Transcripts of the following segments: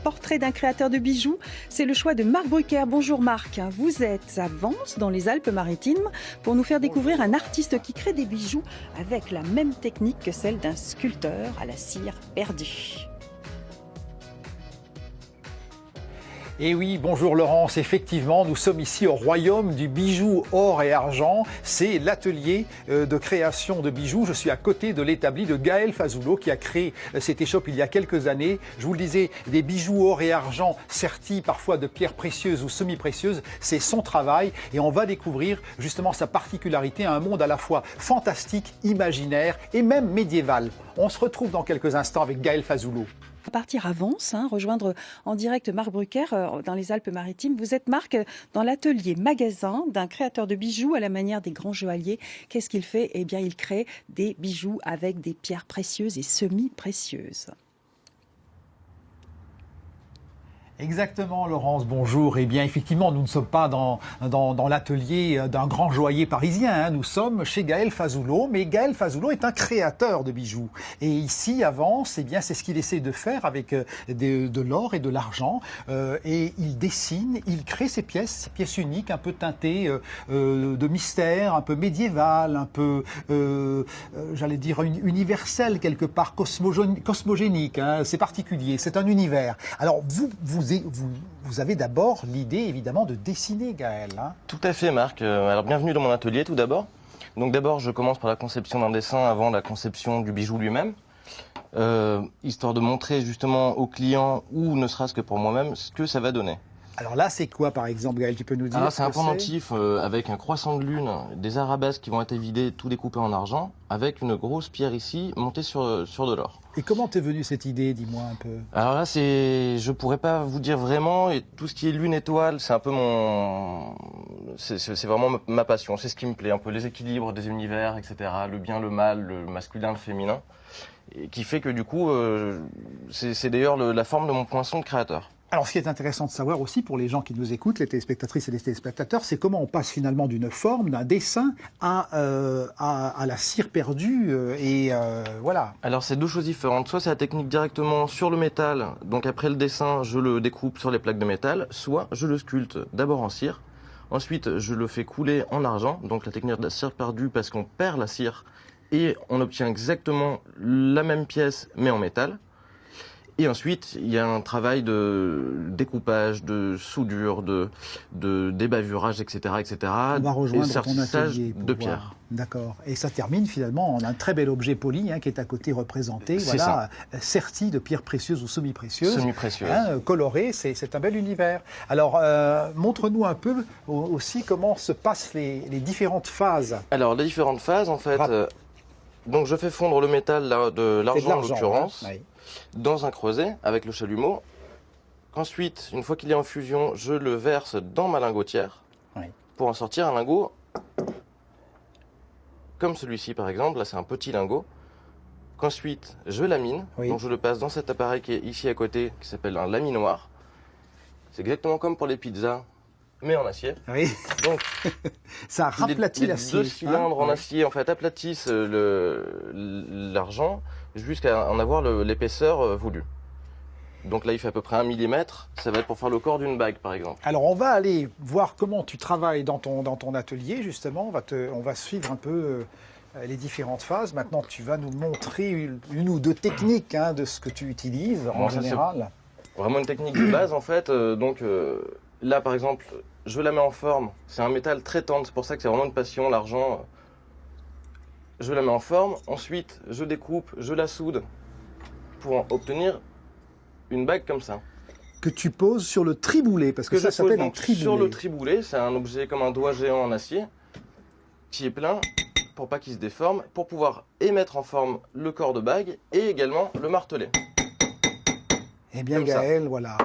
Portrait d'un créateur de bijoux, c'est le choix de Marc Brucker. Bonjour Marc, vous êtes à Vence, dans les Alpes-Maritimes, pour nous faire découvrir un artiste qui crée des bijoux avec la même technique que celle d'un sculpteur à la cire perdue. Et oui, bonjour Laurence, effectivement, nous sommes ici au royaume du bijou or et argent. C'est l'atelier de création de bijoux. Je suis à côté de l'établi de Gaël Fazoulot qui a créé cette échoppe il y a quelques années. Je vous le disais, des bijoux or et argent sertis parfois de pierres précieuses ou semi-précieuses, c'est son travail et on va découvrir justement sa particularité, un monde à la fois fantastique, imaginaire et même médiéval. On se retrouve dans quelques instants avec Gaël Fazoulot. On va partir à Vence, rejoindre en direct Marc Brucker dans les Alpes-Maritimes. Vous êtes Marc dans l'atelier magasin d'un créateur de bijoux à la manière des grands joailliers. Qu'est-ce qu'il fait? Eh bien, il crée des bijoux avec des pierres précieuses et semi-précieuses. Exactement Laurence, bonjour. Eh bien effectivement, nous ne sommes pas dans l'atelier d'un grand joaillier parisien, Nous sommes chez Gaël Fazoulot, mais Gaël Fazoulot est un créateur de bijoux. Et ici, à Vence, eh bien c'est ce qu'il essaie de faire avec de l'or et de l'argent. Et il dessine, il crée ces pièces uniques, un peu teintées de mystère, un peu médiéval, un peu, j'allais dire, universel quelque part, cosmogénique. C'est particulier, c'est un univers. Alors vous avez d'abord l'idée, évidemment, de dessiner, Gaël. Tout à fait, Marc. Alors, bienvenue dans mon atelier, tout d'abord. Donc, d'abord, je commence par la conception d'un dessin avant la conception du bijou lui-même, histoire de montrer justement au client, ou ne serait-ce que pour moi-même, ce que ça va donner. Alors là, c'est quoi, par exemple, Gaël? Tu peux nous dire? Alors, c'est un pendentif avec un croissant de lune, des arabesques qui vont être évidées, tout découpé en argent, avec une grosse pierre ici, montée sur de l'or. Et comment t'es venue cette idée, dis-moi un peu? Alors là, je pourrais pas vous dire vraiment, et tout ce qui est lune, étoile, c'est un peu c'est vraiment ma passion, c'est ce qui me plaît, un peu les équilibres des univers, etc., le bien, le mal, le masculin, le féminin, et qui fait que du coup, c'est d'ailleurs la forme de mon poinçon de créateur. Alors, ce qui est intéressant de savoir aussi pour les gens qui nous écoutent, les téléspectatrices et les téléspectateurs, c'est comment on passe finalement d'une forme, d'un dessin à la cire perdue voilà. Alors, c'est deux choses différentes. Soit c'est la technique directement sur le métal, donc après le dessin, je le découpe sur les plaques de métal, soit je le sculpte d'abord en cire, ensuite je le fais couler en argent, donc la technique de la cire perdue parce qu'on perd la cire et on obtient exactement la même pièce mais en métal. Et ensuite, il y a un travail de découpage, de soudure, de débavurage, etc., etc. On va rejoindre et ton atelier de pierre. D'accord. Et ça termine finalement en un très bel objet poli qui est à côté représenté, voilà, serti de pierres précieuses ou semi-précieuses. Semi-précieuses. Coloré, c'est un bel univers. Alors, montre-nous un peu aussi comment se passent les différentes phases. Alors, les différentes phases, en fait, donc je fais fondre le métal de l'argent en l'occurrence. Oui. Dans un creuset avec le chalumeau. Ensuite, une fois qu'il est en fusion, je le verse dans ma lingotière pour en sortir un lingot comme celui-ci par exemple. Là, c'est un petit lingot. Qu'ensuite, je lamine. Donc, je le passe dans cet appareil qui est ici à côté, qui s'appelle un laminoir. C'est exactement comme pour les pizzas, mais en acier. Oui. Donc, ça raplatit l'acier. Les deux cylindres en acier en fait aplatissent l'argent jusqu'à en avoir l'épaisseur voulue. Donc là, il fait à peu près 1 mm. Ça va être pour faire le corps d'une bague, par exemple. Alors, on va aller voir comment tu travailles dans ton atelier, justement. On va suivre un peu les différentes phases. Maintenant, tu vas nous montrer une ou deux techniques de ce que tu utilises en général. Vraiment une technique de base, en fait. Là, par exemple, je la mets en forme. C'est un métal très tendre. C'est pour ça que c'est vraiment une passion, l'argent. Je la mets en forme, ensuite je découpe, je la soude pour obtenir une bague comme ça. Que tu poses sur le triboulet, parce que ça s'appelle un triboulet. Sur le triboulet, c'est un objet comme un doigt géant en acier, qui est plein pour pas qu'il se déforme, pour pouvoir mettre en forme le corps de bague et également le marteler. Eh bien Gaël, voilà.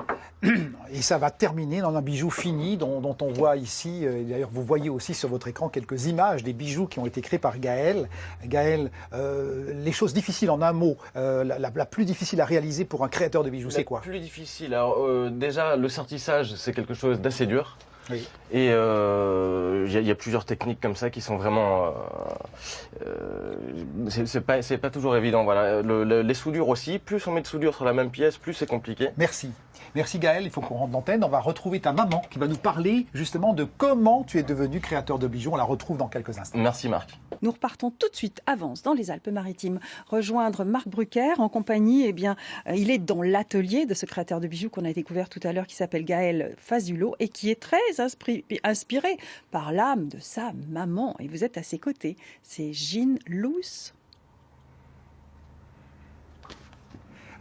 Et ça va terminer dans un bijou fini dont on voit ici, d'ailleurs vous voyez aussi sur votre écran quelques images des bijoux qui ont été créés par Gaël. Gaël, les choses difficiles en un mot, la plus difficile à réaliser pour un créateur de bijoux, c'est quoi? La plus difficile, alors déjà le sertissage c'est quelque chose d'assez dur. Oui. Et il y a plusieurs techniques comme ça qui sont vraiment... c'est pas toujours évident. Voilà. Les soudures aussi, plus on met de soudure sur la même pièce, plus c'est compliqué. Merci. Merci Gaël, il faut qu'on rentre d'antenne. On va retrouver ta maman qui va nous parler justement de comment tu es devenu créateur de bijoux. On la retrouve dans quelques instants. Merci Marc. Nous repartons tout de suite, avance dans les Alpes-Maritimes, rejoindre Marc Brucker en compagnie, il est dans l'atelier de ce créateur de bijoux qu'on a découvert tout à l'heure qui s'appelle Gaël Fazulo et qui est très inspiré par l'âme de sa maman. Et vous êtes à ses côtés, c'est Jean Loos.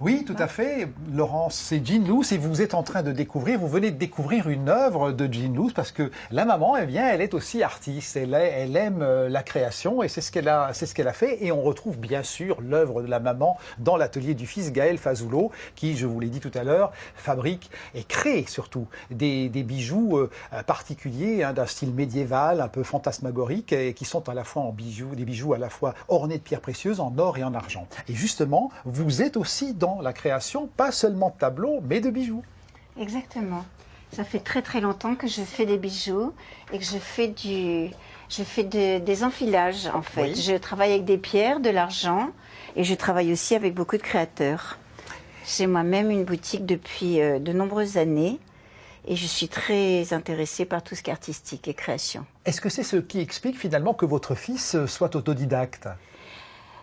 Oui, tout à fait. Laurence, c'est Jean Loos et vous êtes en train de découvrir, vous venez de découvrir une œuvre de Jean Loos parce que la maman, eh bien, elle est aussi artiste. Elle aime la création et c'est ce qu'elle a fait. Et on retrouve bien sûr l'œuvre de la maman dans l'atelier du fils Gaël Fazulo qui, je vous l'ai dit tout à l'heure, fabrique et crée surtout des bijoux particuliers, d'un style médiéval, un peu fantasmagorique et qui sont à la fois en bijoux, des bijoux à la fois ornés de pierres précieuses en or et en argent. Et justement, vous êtes aussi dans la création, pas seulement de tableaux, mais de bijoux. Exactement. Ça fait très très longtemps que je fais des bijoux et que je fais des enfilages en fait. Oui. Je travaille avec des pierres, de l'argent et je travaille aussi avec beaucoup de créateurs. J'ai moi-même une boutique depuis de nombreuses années et je suis très intéressée par tout ce qui est artistique et création. Est-ce que c'est ce qui explique finalement que votre fils soit autodidacte ?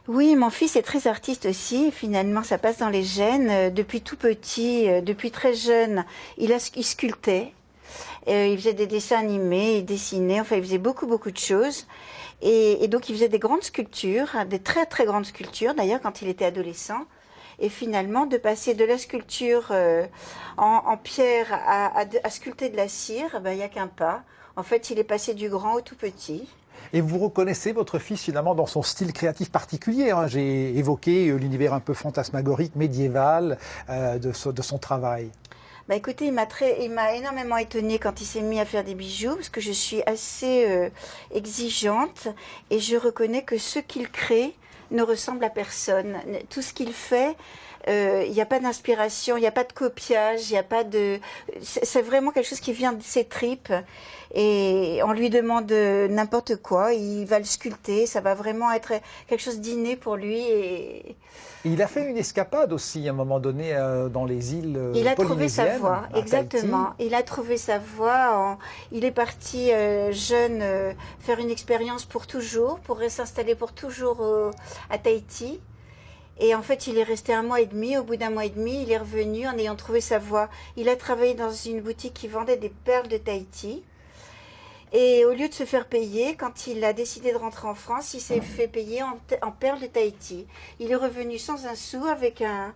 Oui, mon fils est très artiste aussi. Finalement, ça passe dans les gènes. Depuis tout petit, depuis très jeune, il sculptait. Il faisait des dessins animés, il dessinait. Enfin, il faisait beaucoup de choses. Et donc, il faisait des grandes sculptures, des très très grandes sculptures. D'ailleurs, quand il était adolescent. Et finalement, de passer de la sculpture en pierre à sculpter de la cire, il n'y a qu'un pas. En fait, il est passé du grand au tout petit. Et vous reconnaissez votre fils finalement dans son style créatif particulier. J'ai évoqué l'univers un peu fantasmagorique, médiéval de son travail. Écoutez, il m'a énormément étonnée quand il s'est mis à faire des bijoux, parce que je suis assez exigeante et je reconnais que ce qu'il crée ne ressemble à personne. Tout ce qu'il fait, il n'y a pas d'inspiration, il n'y a pas de copiage, il n'y a pas de... C'est vraiment quelque chose qui vient de ses tripes. Et on lui demande n'importe quoi, il va le sculpter, ça va vraiment être quelque chose d'inné pour lui. Et il a fait une escapade aussi à un moment donné dans les îles il a trouvé sa polynésiennes, voie, à exactement. Tahiti. Il a trouvé sa voie. Il est parti jeune faire une expérience pour toujours, pour s'installer pour toujours à Tahiti. Et en fait, il est resté 1 mois et demi. Au bout d'1 mois et demi, il est revenu en ayant trouvé sa voie. Il a travaillé dans une boutique qui vendait des perles de Tahiti. Et au lieu de se faire payer, quand il a décidé de rentrer en France, il s'est fait payer en perles de Tahiti. Il est revenu sans un sou avec une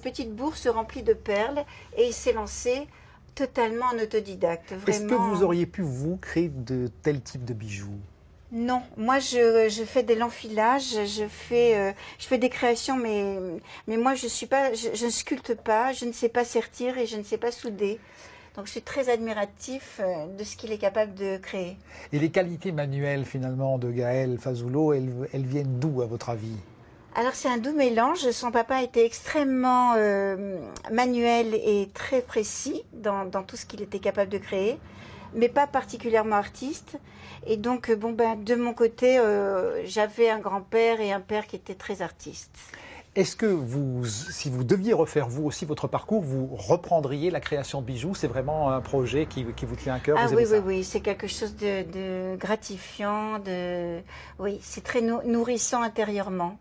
petite bourse remplie de perles et il s'est lancé totalement en autodidacte. Vraiment. Est-ce que vous auriez pu, vous, créer de tels types de bijoux ? Non, moi je fais de l'enfilage, je fais des créations, mais moi je ne sculpte pas, je ne sais pas sertir et je ne sais pas souder. Donc je suis très admiratif de ce qu'il est capable de créer. Et les qualités manuelles finalement de Gaël Fazulo, elles viennent d'où à votre avis ? Alors c'est un doux mélange. Son papa était extrêmement manuel et très précis dans tout ce qu'il était capable de créer, mais pas particulièrement artiste. Et donc de mon côté, j'avais un grand-père et un père qui étaient très artistes. Est-ce que si vous deviez refaire vous aussi votre parcours, vous reprendriez la création de bijoux ? C'est vraiment un projet qui vous tient à cœur ? Ah vous aimez ça ? oui, c'est quelque chose de gratifiant, oui, c'est très nourrissant intérieurement.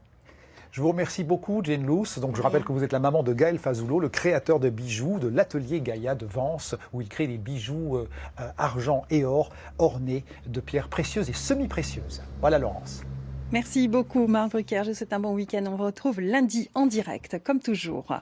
Je vous remercie beaucoup, Jean Loos. Donc, je rappelle que vous êtes la maman de Gaël Fazulo, le créateur de bijoux de l'atelier Gaïa de Vence, où il crée des bijoux argent et or ornés de pierres précieuses et semi-précieuses. Voilà, Laurence. Merci beaucoup Marc Brucker, je vous souhaite un bon week-end. On vous retrouve lundi en direct, comme toujours.